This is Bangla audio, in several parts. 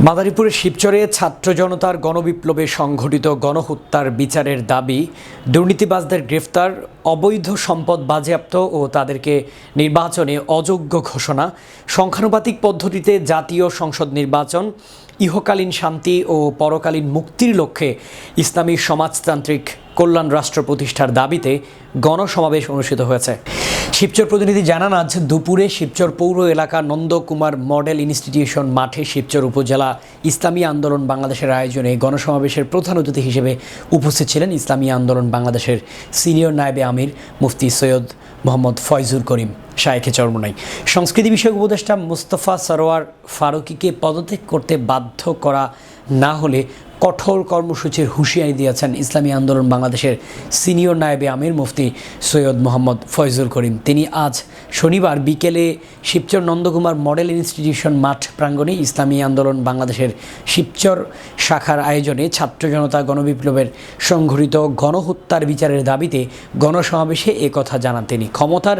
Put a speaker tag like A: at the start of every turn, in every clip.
A: মাদারীপুরের শিবচরে ছাত্র জনতার গণবিপ্লবে সংঘটিত গণহত্যার বিচারের দাবি, দুর্নীতিবাজদের গ্রেফতার, অবৈধ সম্পদ বাজেয়াপ্ত ও তাদেরকে নির্বাচনে অযোগ্য ঘোষণা, সংখ্যানুপাতিক পদ্ধতিতে জাতীয় সংসদ নির্বাচন, ইহকালীন শান্তি ও পরকালীন মুক্তির লক্ষ্যে ইসলামী সমাজতান্ত্রিক কল্যাণ রাষ্ট্র প্রতিষ্ঠার দাবিতে গণসমাবেশ অনুষ্ঠিত হয়েছে। শিবচর প্রতিনিধি জানান, আজ দুপুরে শিবচর পৌর এলাকার নন্দকুমার মডেল ইনস্টিটিউশন মাঠে শিবচর উপজেলা ইসলামী আন্দোলন বাংলাদেশের আয়োজনে গণসমাবেশের প্রধান অতিথি হিসেবে উপস্থিত ছিলেন ইসলামী আন্দোলন বাংলাদেশের সিনিয়র নায়েবে আমির মুফতি সৈয়দ মোহাম্মদ ফয়জুল করিম শায়েখে চরমোনাই। সংস্কৃতি বিষয়ক উপদেষ্টা মুস্তফা সরোয়ার ফারুকীকে পদত্যাগ করতে বাধ্য করা না হলে কঠোর কর্মসূচির হুঁশিয়ারি দিয়েছেন ইসলামী আন্দোলন বাংলাদেশের সিনিয়র নায়েবে আমির মুফতি সৈয়দ মোহাম্মদ ফয়জুল করিম। তিনি আজ শনিবার বিকেলে শিবচর নন্দকুমার মডেল ইনস্টিটিউশন মাঠ প্রাঙ্গণে ইসলামী আন্দোলন বাংলাদেশের শিবচর শাখার আয়োজনে ছাত্র জনতা গণবিপ্লবের সংঘটিত গণহত্যার বিচারের দাবিতে গণসমাবেশে একথা জানান তিনি। ক্ষমতার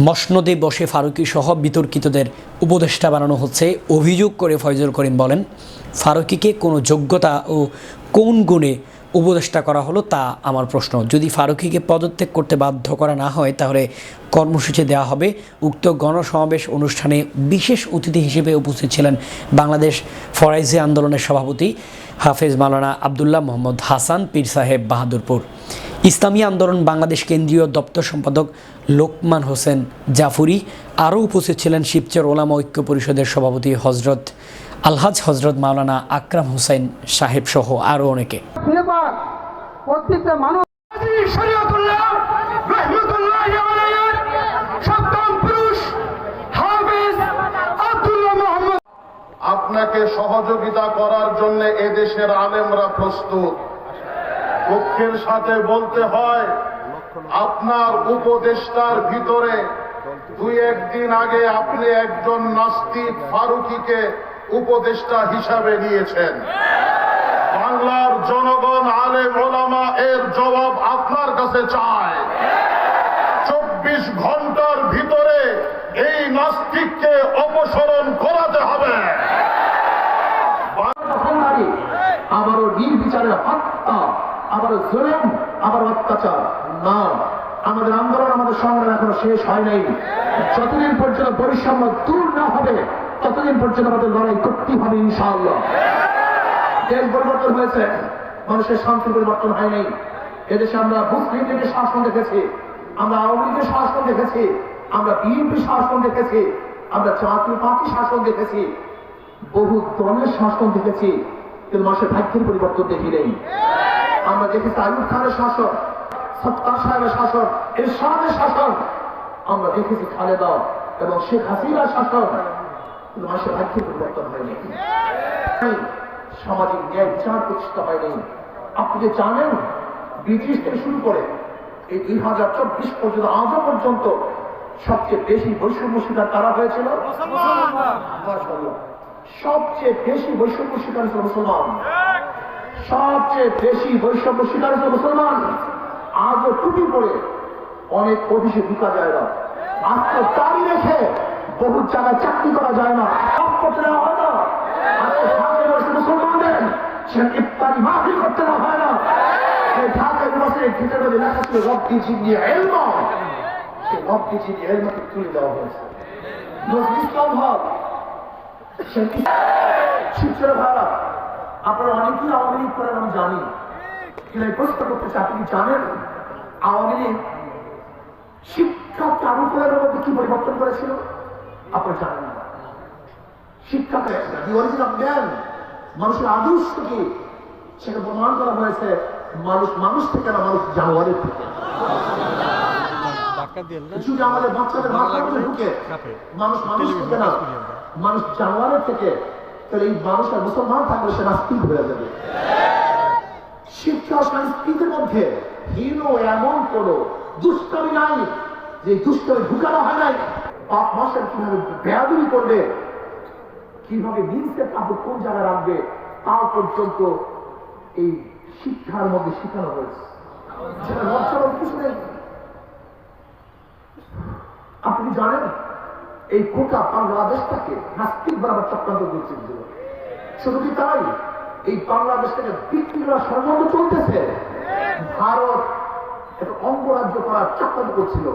A: মসনদে বসে ফারুকী সহ বিতর্কিতদের উপদেষ্টা বানানো হচ্ছে অভিযোগ করে ফয়জুল করিম বলেন, ফারুকীকে কোনো যোগ্যতা ও কোন গুণে উপদেষ্টা করা হলো তা আমার প্রশ্ন। যদি ফারুকীকে পদত্যাগ করতে বাধ্য করা না হয় তাহলে কর্মসূচি দেওয়া হবে। উক্ত গণসমাবেশ অনুষ্ঠানে বিশেষ অতিথি হিসেবে উপস্থিত ছিলেন বাংলাদেশ ফরাইজি আন্দোলনের সভাপতি হাফেজ মাওলানা আবদুল্লাহ মোহাম্মদ হাসান পীর সাহেব বাহাদুরপুর, ইসলামী আন্দোলন বাংলাদেশ কেন্দ্রীয় দপ্তর সম্পাদক লোকমান হোসেন জাফুরি। আরও উপস্থিত ছিলেন শিবচর ওলামা ঐক্য পরিষদের সভাপতি আলহাজ হজরত মাওলানা আকরাম হোসেন সাহেব সহ আরও অনেকে।
B: আপনাকে সহযোগিতা করার জন্য এদেশের আলেমরা প্রস্তুত। দুঃখের সাথে বলতে হয়, আপনার উপদেষ্টার ভিতরে দুই একদিন আগে আপনি একজন নাস্তিক ফারুকীকে উপদেষ্টা হিসাবে নিয়েছেন। বাংলার জনগণ, আলেম ওলামা এর জবাব আপনার কাছে চায়। 24 ঘন্টার ভিতরে এই নাস্তিককে অপসারণ করাতে হবে।
C: আবারও নির্বিচারে হত্যা, আবারও জুলুম, আবার অত্যাচার না। আমাদের আন্দোলন, আমাদের সংগ্রাম এখনো শেষ হয় নাই। যতদিন পর্যন্ত বৈষম্য দূর না হবে ততদিন পর্যন্ত আমাদের লড়াই করতেই হবে ইনশাআল্লাহ। দেশ পরিবর্তন হয়েছে, মানুষের শান্তি পরিবর্তন হয় নাই। এদেশে আমরা মুসলিম লীগের শাসন দেখেছি, আমরা আওয়ামী লীগের শাসন দেখেছি, আমরা বিএনপি শাসন দেখেছি, আমরা জাতীয় পার্টি শাসন দেখেছি, বহু দলের শাসন দেখেছি, কিন্তু মানুষের ভাগ্যের পরিবর্তন দেখি নেই। আমরা দেখেছি আইয়ুব খানের শাসন, সত্তার সাহেবের শাসন, এরশাদের শাসন, আমরা দেখেছি খালেদা এবং শেখ হাসিনার শাসন, কিন্তু মানুষের ভাগ্যের পরিবর্তন হয়নি। সামাজিক ন্যায় বিচার প্রতিষ্ঠা হয়নি। আপনি যে জানেন, ব্রিটিশ থেকে শুরু করে এই 2024 পর্যন্ত আজও পর্যন্ত সবচেয়ে বেশি বৈষম্য শিকার কারা হয়েছিল? সবচেয়ে বেশি বৈষম্য শিকার হয়েছিল মুসলমান। সবচেয়ে বেশি বৈষম্য শিকার হয়েছিল মুসলমান। আজও টুপি পরে অনেক অফিসে ঢুকা যায় না, আজকে দাঁড়িয়ে রেখে বহু জায়গায় চাকরি করা যায় না, করতে দেওয়া হয় না। আজকে ঢাকা ইউনিভার্সিটি মুসলমানদের সে ইফতারি মাহফিল করতে দেওয়া হয় না। সেই ঢাকা ইউনিভার্সিটির ভিতরে লেখা ছিল রব্বি জিদনি ইলমা, সেই রব্বি জিদনি ইলমাকে তুলে দেওয়া হয়েছে। নজরুল ইসলাম হক, শিবচরে ভাড়া, আপনারা অনেকেই আওয়ামী লীগ করেন আমি জানি, কিন্তু এই প্রশ্ন করতেছে, আপনি কি জানেন আওয়ামী লীগ শিক্ষা চালু করার মধ্যে কি পরিবর্তন করেছিল? আপনি জানেন না। শিক্ষাকে জ্ঞান, মানুষের আদর্শ কি সেটা প্রমাণ করা হয়েছে মানুষ থেকে না, মানুষ জানোয়ারের থেকে। শুধু আমাদের বাচ্চাদের মাথার মধ্যে ঢুকে মানুষ থেকে না, মানুষ জানোয়ারের থেকে, তাহলে এই মানুষের মুসলমান থাকলে সে নাস্তিক হয়ে যাবে। শিক্ষা সংস্কৃতির মধ্যে হীন এমন কোন দুষ্কর্মী নাই যে দুষ্কর্মী ঢুকানো হয় নাই। পাপ মাসের কিভাবে বেয়াদবি করবে, কিভাবে নিজের কাপড় কোন জায়গায় রাখবে, তা পর্যন্ত এই শিক্ষার মধ্যে শিখানো হয়েছে। সেটা লজ্জার কিছু নেই। আপনি জানেন এই গোটা বাংলাদেশটাকে নাস্তিক বরাবর চক্রান্ত দিয়েছিল। শুধু কি তাই, এই বাংলাদেশ থেকে বিক্রি করার ষড়যন্ত্র চলতেছে। ভারত একটা অঙ্গরাজ্য করার চক্রান্ত করছিল।